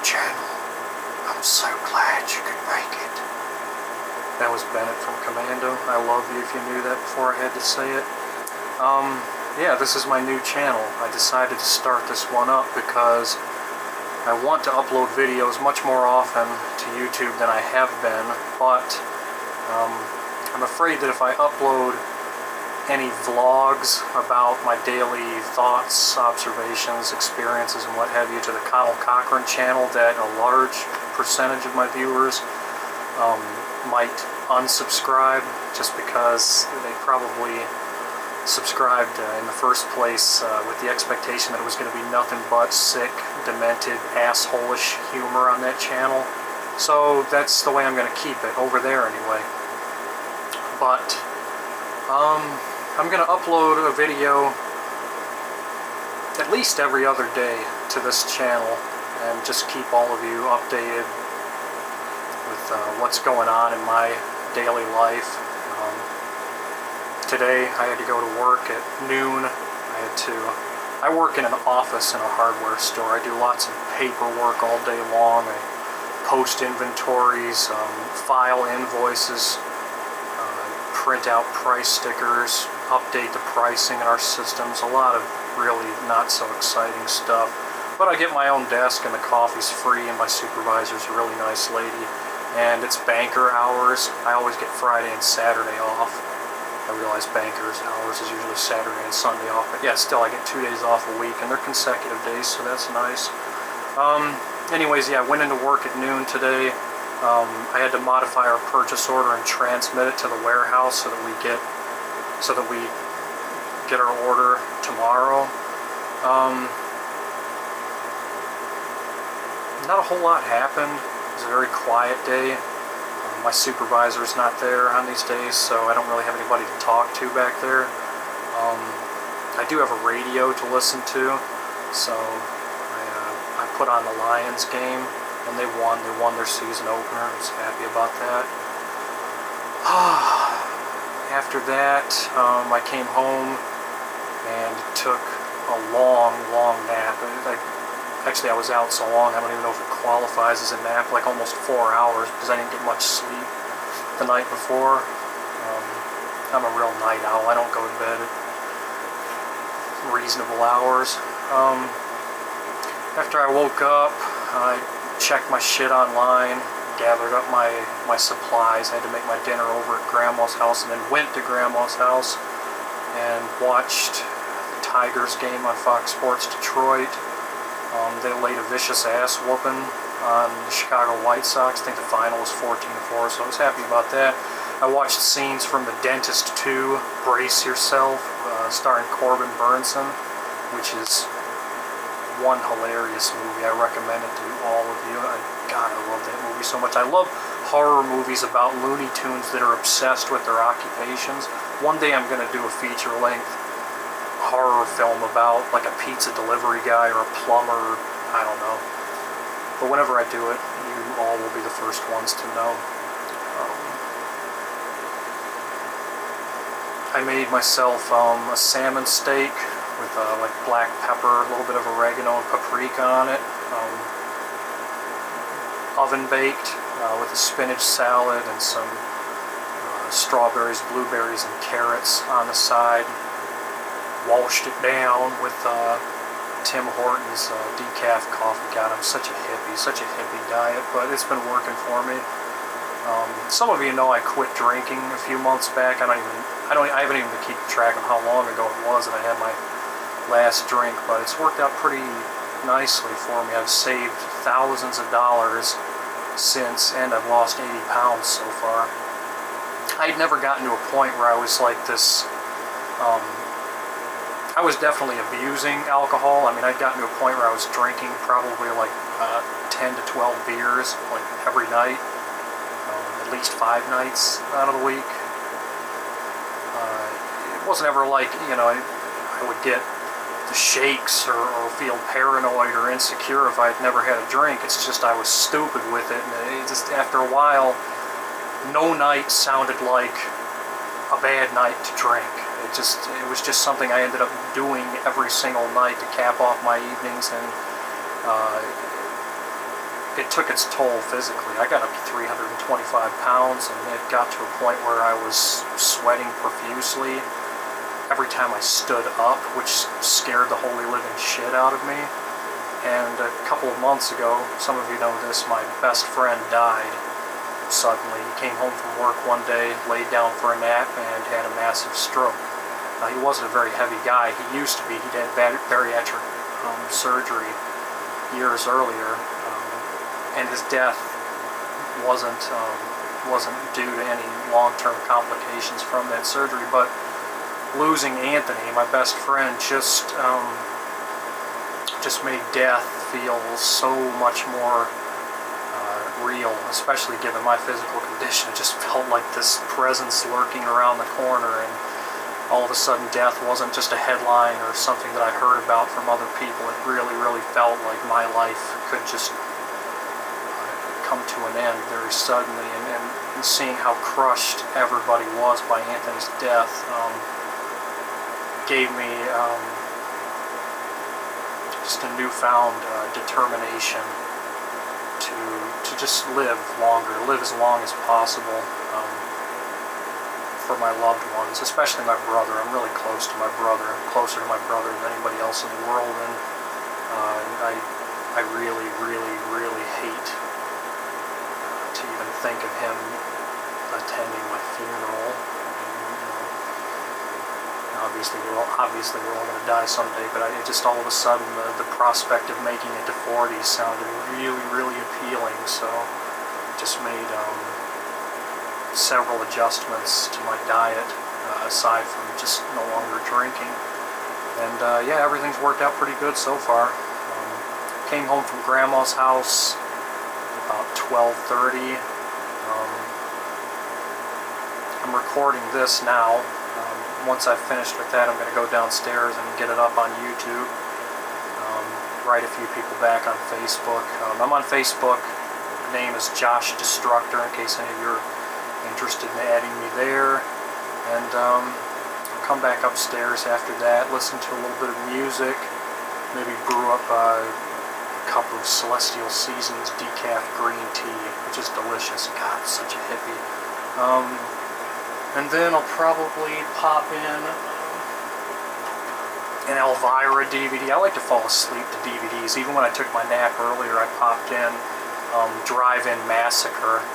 channel. I'm so glad you could make it. That was Bennett from Commando. I love you if you knew that before I had to say it. Yeah, this is my new channel. I decided to start this one up because I want to upload videos much more often to YouTube than I have been, but I'm afraid that if I upload any vlogs about my daily thoughts, observations, experiences, and what have you to the Connell Cochran channel, that a large percentage of my viewers might unsubscribe just because they probably subscribed in the first place with the expectation that it was going to be nothing but sick, demented, asshole-ish humor on that channel. So that's the way I'm going to keep it, over there anyway. But I'm going to upload a video at least every other day to this channel and just keep all of you updated with what's going on in my daily life. Today I had to go to work at noon. I work in an office in a hardware store. I do lots of paperwork all day long. I post inventories, file invoices, print out price stickers, update the pricing in our systems, a lot of really not so exciting stuff. But I get my own desk and the coffee's free and my supervisor's a really nice lady. And it's banker hours. I always get Friday and Saturday off. I realize banker's hours is usually Saturday and Sunday off, but yeah, still I get 2 days off a week, and they're consecutive days, so that's nice. Anyways, yeah, I went into work at noon today. I had to modify our purchase order and transmit it to the warehouse so that we get our order tomorrow. Not a whole lot happened. It was a very quiet day. My supervisor's not there on these days, so I don't really have anybody to talk to back there. I do have a radio to listen to, so I put on the Lions game, and they won. They won their season opener. I was happy about that. After that, I came home and took a long nap. Actually, I was out so long, I don't even know if it qualifies as a nap, like almost 4 hours, because I didn't get much sleep the night before. I'm a real night owl. I don't go to bed at reasonable hours. After I woke up, I checked my shit online, gathered up my supplies. I had to make my dinner over at Grandma's house, and then went to Grandma's house and watched the Tigers game on Fox Sports Detroit. They laid a vicious ass whooping on the Chicago White Sox. I think the final was 14-4, so I was happy about that. I watched scenes from The Dentist 2, Brace Yourself, starring Corbin Burnson, which is one hilarious movie. I recommend it to all of you. God, I love that movie so much. I love horror movies about Looney Tunes that are obsessed with their occupations. One day I'm going to do a feature-length horror film about like a pizza delivery guy or a plumber, I don't know. But whenever I do it, you all will be the first ones to know. I made myself a salmon steak with like black pepper, a little bit of oregano and paprika on it. Oven baked with a spinach salad and some strawberries, blueberries, and carrots on the side. Washed it down with Tim Hortons decaf coffee. God, I'm such a hippie diet, but it's been working for me. Some of you know I quit drinking a few months back. I haven't even been keeping track of how long ago it was that I had my last drink, but it's worked out pretty nicely for me. I've saved thousands of dollars since, and I've lost 80 pounds so far. I'd never gotten to a point where I was like this. I was definitely abusing alcohol. I mean, I'd gotten to a point where I was drinking probably like 10 to 12 beers like every night, at least 5 nights out of the week. It wasn't ever like, you know, I would get the shakes or feel paranoid or insecure if I had never had a drink. It's just I was stupid with it, and it just, after a while, no night sounded like a bad night to drink. It was just something I ended up doing every single night to cap off my evenings, and it took its toll physically. I got up to 325 pounds, and it got to a point where I was sweating profusely every time I stood up, which scared the holy living shit out of me. And a couple of months ago, some of you know this, my best friend died suddenly. He came home from work one day, laid down for a nap, and had a massive stroke. Now, he wasn't a very heavy guy. He used to be. He had bariatric surgery years earlier, and his death wasn't due to any long-term complications from that surgery. But losing Anthony, my best friend, just made death feel so much more real, especially given my physical condition. It just felt like this presence lurking around the corner, and all of a sudden death wasn't just a headline or something that I heard about from other people. It really, really felt like my life could just come to an end very suddenly, and seeing how crushed everybody was by Anthony's death gave me just a newfound determination to just live longer, live as long as possible for my loved ones, especially my brother. I'm really close to my brother. I'm closer to my brother than anybody else in the world, and I really, really, really hate to even think of him attending my funeral. Obviously we're all going to die someday, but it just all of a sudden the prospect of making it to 40 sounded really, really appealing. So just made several adjustments to my diet, aside from just no longer drinking. And yeah, everything's worked out pretty good so far. Came home from Grandma's house about 12:30. I'm recording this now. Once I've finished with that, I'm going to go downstairs and get it up on YouTube. Write a few people back on Facebook. I'm on Facebook. The name is Josh Destructor, in case any of you are interested in adding me there. And I'll come back upstairs after that, listen to a little bit of music, maybe brew up a cup of Celestial Seasons decaf green tea, which is delicious. God, such a hippie. And then I'll probably pop in an Elvira DVD. I like to fall asleep to DVDs. Even when I took my nap earlier, I popped in Drive-In Massacre,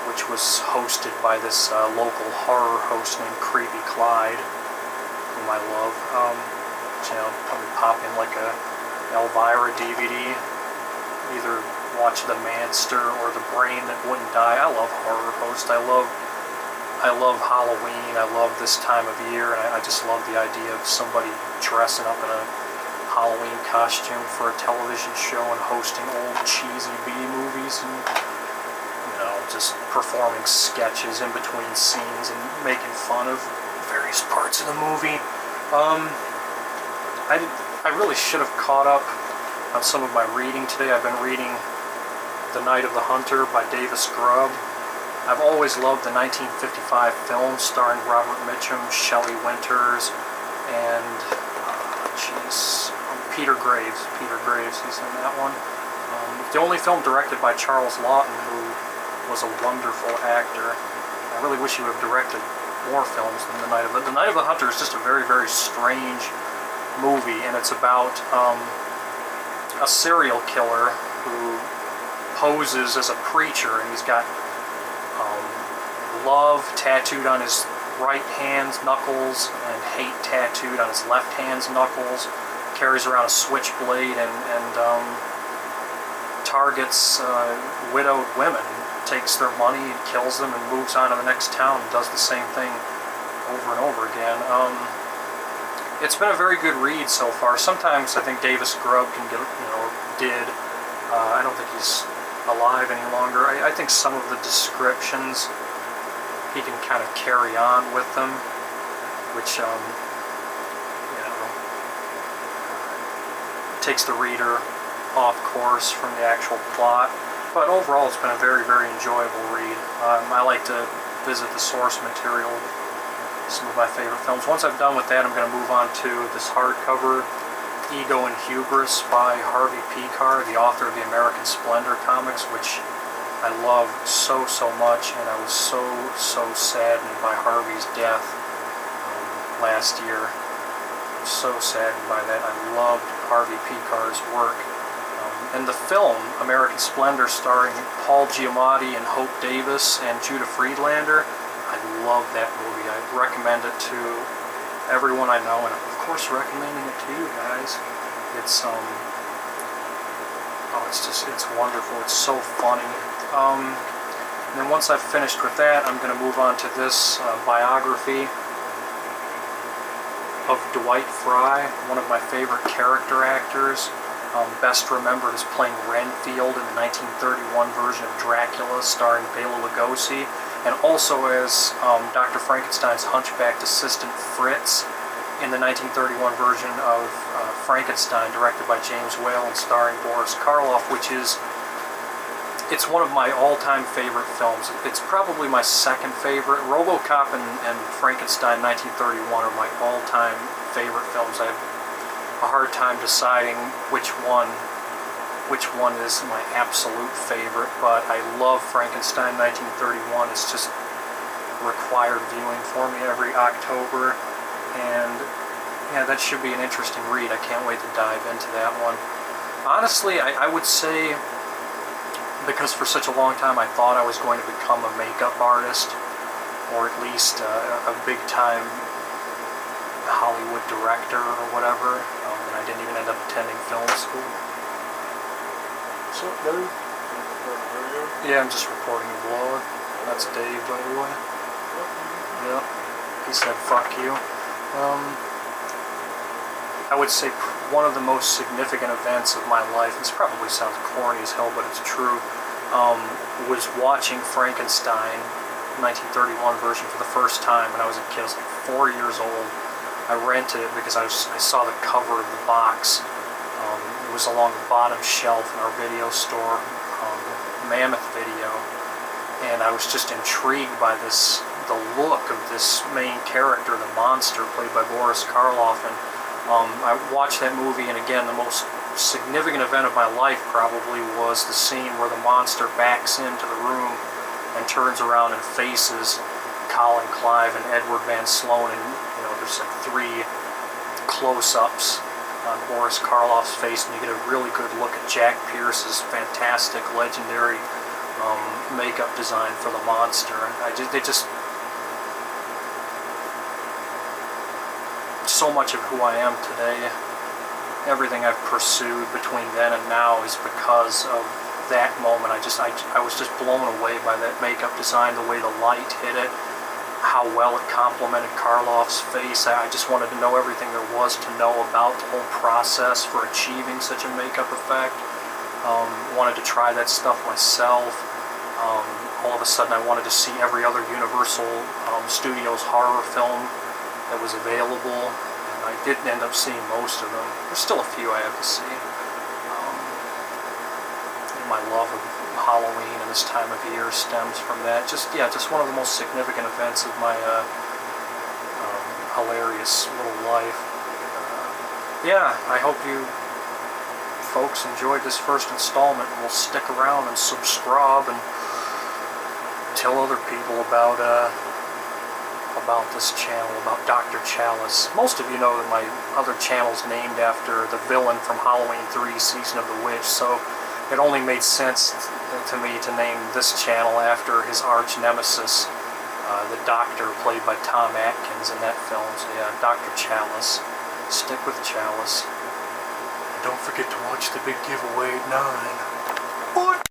which was hosted by this local horror host named Creepy Clyde, whom I love. So, you know, probably pop in like a Elvira DVD. Either watch The Manster or The Brain That Wouldn't Die. I love horror hosts. I love Halloween. I love this time of year, and I just love the idea of somebody dressing up in a Halloween costume for a television show and hosting old cheesy B movies, and you know, just performing sketches in between scenes and making fun of various parts of the movie. I really should have caught up on some of my reading today. I've been reading The Night of the Hunter by Davis Grubb. I've always loved the 1955 film starring Robert Mitchum, Shelley Winters, and Peter Graves. He's in that one. The only film directed by Charles Lawton, who was a wonderful actor. I really wish he would have directed more films than The Night of the Hunter is just a very, very strange movie, and it's about a serial killer who poses as a preacher, and he's got love tattooed on his right hand's knuckles and hate tattooed on his left hand's knuckles. Carries around a switchblade and targets widowed women. Takes their money, kills them, and moves on to the next town and does the same thing over and over again. It's been a very good read so far. Sometimes I think Davis Grubb I don't think he's alive any longer. I think some of the descriptions he can kind of carry on with them, which takes the reader off course from the actual plot. But overall, it's been a very, very enjoyable read. I like to visit the source material of some of my favorite films. Once I've done with that, I'm going to move on to this hardcover Ego and Hubris by Harvey Pekar, the author of the American Splendor comics, which I love so much, and I was so saddened by Harvey's death last year. So saddened by that. I loved Harvey Pekar's work. And the film, American Splendor, starring Paul Giamatti and Hope Davis and Judah Friedlander, I love that movie. I recommend it to everyone I know, and of course recommending it to you guys. It's it's wonderful. It's so funny. And then once I've finished with that, I'm going to move on to this biography of Dwight Frye, one of my favorite character actors. Best remembered as playing Renfield in the 1931 version of Dracula, starring Bela Lugosi, and also as Dr. Frankenstein's hunchbacked assistant Fritz in the 1931 version of Frankenstein, directed by James Whale and starring Boris Karloff, it's one of my all-time favorite films. It's probably my second favorite. RoboCop and Frankenstein 1931 are my all-time favorite films. I have a hard time deciding which one is my absolute favorite, but I love Frankenstein 1931. It's just required viewing for me every October, and yeah, that should be an interesting read. I can't wait to dive into that one. Honestly, I would say, because for such a long time I thought I was going to become a makeup artist, or at least a big-time Hollywood director or whatever, and I didn't even end up attending film school. What's up, dude? Yeah, I'm just recording a vlog. That's Dave, by the way. Yep. He said, fuck you. I would say one of the most significant events of my life, this probably sounds corny as hell, but it's true, was watching Frankenstein 1931 version for the first time when I was a kid. I was like 4 years old. I rented it because I saw the cover of the box. It was along the bottom shelf in our video store, Mammoth Video, and I was just intrigued by the look of this main character, the monster, played by Boris Karloff, and I watched that movie, and again, the most significant event of my life probably was the scene where the monster backs into the room and turns around and faces Colin Clive and Edward Van Sloan, and there's like 3 close-ups on Boris Karloff's face, and you get a really good look at Jack Pierce's fantastic, legendary makeup design for the monster. And so much of who I am today, everything I've pursued between then and now, is because of that moment. I was just blown away by that makeup design, the way the light hit it, how well it complemented Karloff's face. I just wanted to know everything there was to know about the whole process for achieving such a makeup effect. Wanted to try that stuff myself. All of a sudden I wanted to see every other Universal Studios horror film that was available, and I did end up seeing most of them. There's still a few I have to see. My love of Halloween and this time of year stems from that. Just one of the most significant events of my hilarious little life. Yeah, I hope you folks enjoyed this first installment, and will stick around and subscribe and tell other people about this channel, about Dr. Chalice. Most of you know that my other channel's named after the villain from Halloween 3 Season of the Witch, so it only made sense to me to name this channel after his arch nemesis, the Doctor, played by Tom Atkins in that film. So yeah, Dr. Chalice. Stick with Chalice. And don't forget to watch the big giveaway at 9.